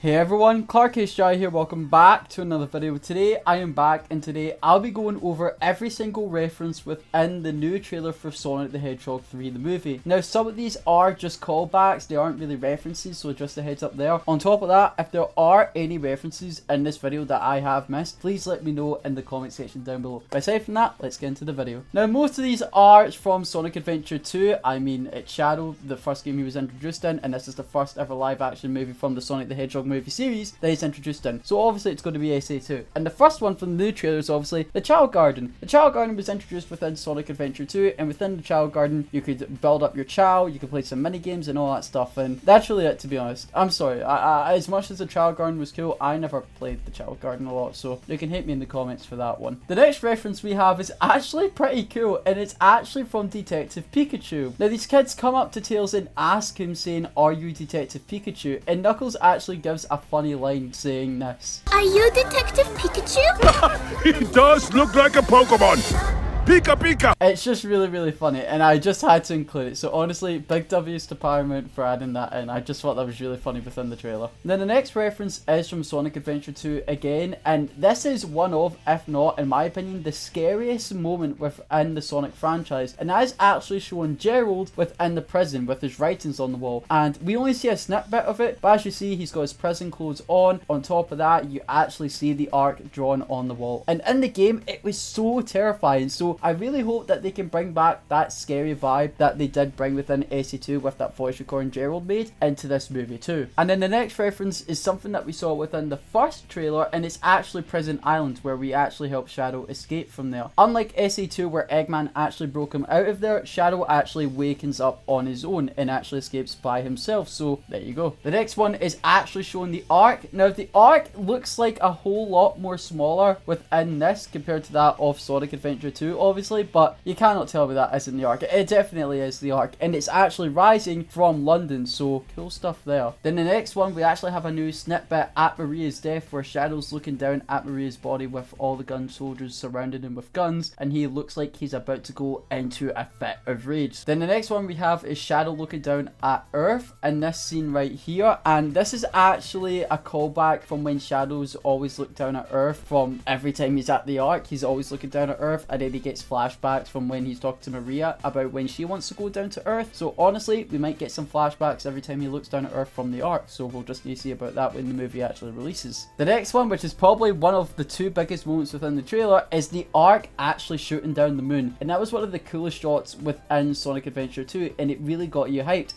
Hey everyone, Chao here, welcome back to another video. Today I am back and today I'll be going over every single reference within the new trailer for Sonic the Hedgehog 3 the movie. Now some of these are just callbacks, they aren't really references, so just a heads up there. On top of that, if there are any references in this video that I have missed, please let me know in the comment section down below. But aside from that, let's get into the video. Now most of these are from Sonic Adventure 2, I mean it's Shadow, the first game he was introduced in, and this is the first ever live action movie from the Sonic the Hedgehog movie series that he's introduced in. So obviously it's going to be SA2. And the first one from the new trailer is obviously the Chao Garden. The Chao Garden was introduced within Sonic Adventure 2, and within the Chao Garden you could build up your Chao, you could play some mini games and all that stuff, and that's really it, to be honest. I'm sorry, as much as the Chao Garden was cool, I never played the Chao Garden a lot, so you can hate me in the comments for that one. The next reference we have is actually pretty cool, and it's actually from Detective Pikachu. Now these kids come up to Tails and ask him saying, "Are you Detective Pikachu?" And Knuckles actually gives a funny line saying this. Are you Detective Pikachu? He does look like a Pokemon! Pika Pika! It's just really funny, and I just had to include it. So honestly, big W's to Paramount for adding that in. I just thought that was really funny within the trailer. Then the next reference is from Sonic Adventure 2 again, and this is one of, if not in my opinion, the scariest moment within the Sonic franchise, and that is actually showing Gerald within the prison with his writings on the wall. And we only see a snippet of it, but as you see, he's got his prison clothes on. On top of that, you actually see the Ark drawn on the wall, and in the game it was so terrifying. So I really hope that they can bring back that scary vibe that they did bring within SE2 with that voice recording Gerald made into this movie too. And then the next reference is something that we saw within the first trailer, and it's actually Prison Island, where we actually help Shadow escape from there. Unlike SE2 where Eggman actually broke him out of there, Shadow actually wakens up on his own and actually escapes by himself, so there you go. The next one is actually showing the Ark. Now the Ark looks like a whole lot more smaller within this compared to that of Sonic Adventure 2 obviously, but you cannot tell me that isn't the Ark. It definitely is the Ark, and it's actually rising from London, so cool stuff there. Then the next one, we actually have a new snippet at Maria's death where Shadow's looking down at Maria's body with all the gun soldiers surrounding him with guns, and he looks like he's about to go into a fit of rage. Then the next one we have is Shadow looking down at Earth in this scene right here, and this is actually a callback from when Shadow's always looked down at Earth. From every time he's at the Ark, he's always looking down at Earth, and then he gets flashbacks from when he's talking to Maria about when she wants to go down to Earth. So honestly, we might get some flashbacks every time he looks down at Earth from the Ark, so we'll just need to see about that when the movie actually releases. The next one, which is probably one of the two biggest moments within the trailer, is the Ark actually shooting down the moon, and that was one of the coolest shots within Sonic Adventure 2, and it really got you hyped.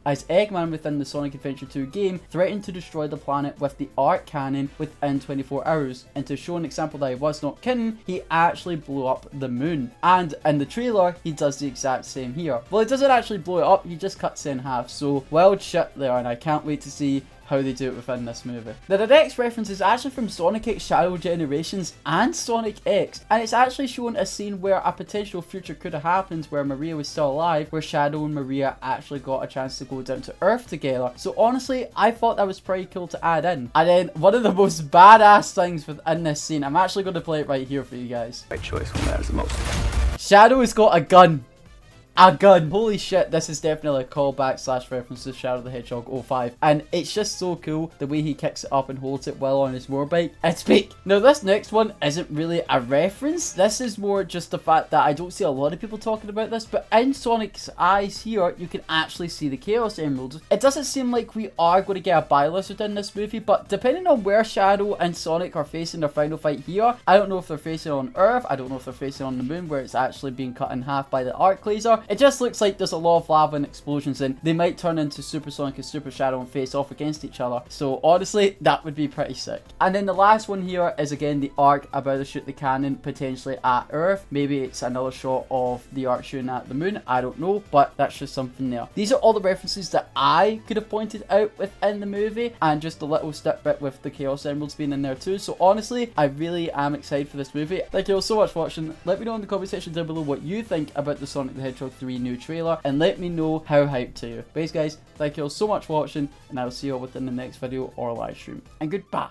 As Eggman within the Sonic Adventure 2 game threatened to destroy the planet with the Ark cannon within 24 hours, and to show an example that he was not kidding, he actually blew up the moon. And in the trailer, he does the exact same here. Well, he doesn't actually blow it up, he just cuts it in half, so wild shit there, and I can't wait to see how they do it within this movie. Now the next reference is actually from Sonic X Shadow Generations and Sonic X, and it's actually showing a scene where a potential future could have happened where Maria was still alive, where Shadow and Maria actually got a chance to go down to Earth together. So honestly, I thought that was pretty cool to add in. And then one of the most badass things within this scene, I'm actually going to play it right here for you guys. Right choice when matters the most. Shadow has got a gun. a gun. Holy shit, this is definitely a callback / reference to Shadow the Hedgehog 05. And it's just so cool the way he kicks it up and holds it well on his motorbike. It's peak. Now this next one isn't really a reference. This is more just the fact that I don't see a lot of people talking about this, but in Sonic's eyes here, you can actually see the Chaos Emeralds. It doesn't seem like we are going to get a Bi-Lizard in this movie, but depending on where Shadow and Sonic are facing their final fight here, I don't know if they're facing on Earth, I don't know if they're facing on the moon where it's actually being cut in half by the arc laser. It just looks like there's a lot of lava and explosions, and they might turn into Super Sonic and Super Shadow and face off against each other. So honestly, that would be pretty sick. And then the last one here is again the Ark about to shoot the cannon potentially at Earth. Maybe it's another shot of the Ark shooting at the moon, I don't know, but that's just something there. These are all the references that I could have pointed out within the movie, and just a little step bit with the Chaos Emeralds being in there too. So honestly, I really am excited for this movie. Thank you all so much for watching. Let me know in the comment section down below what you think about the Sonic the Hedgehog 3 new trailer, and let me know how hyped are you. But guys, thank you all so much for watching, and I will see you all within the next video or live stream. And goodbye.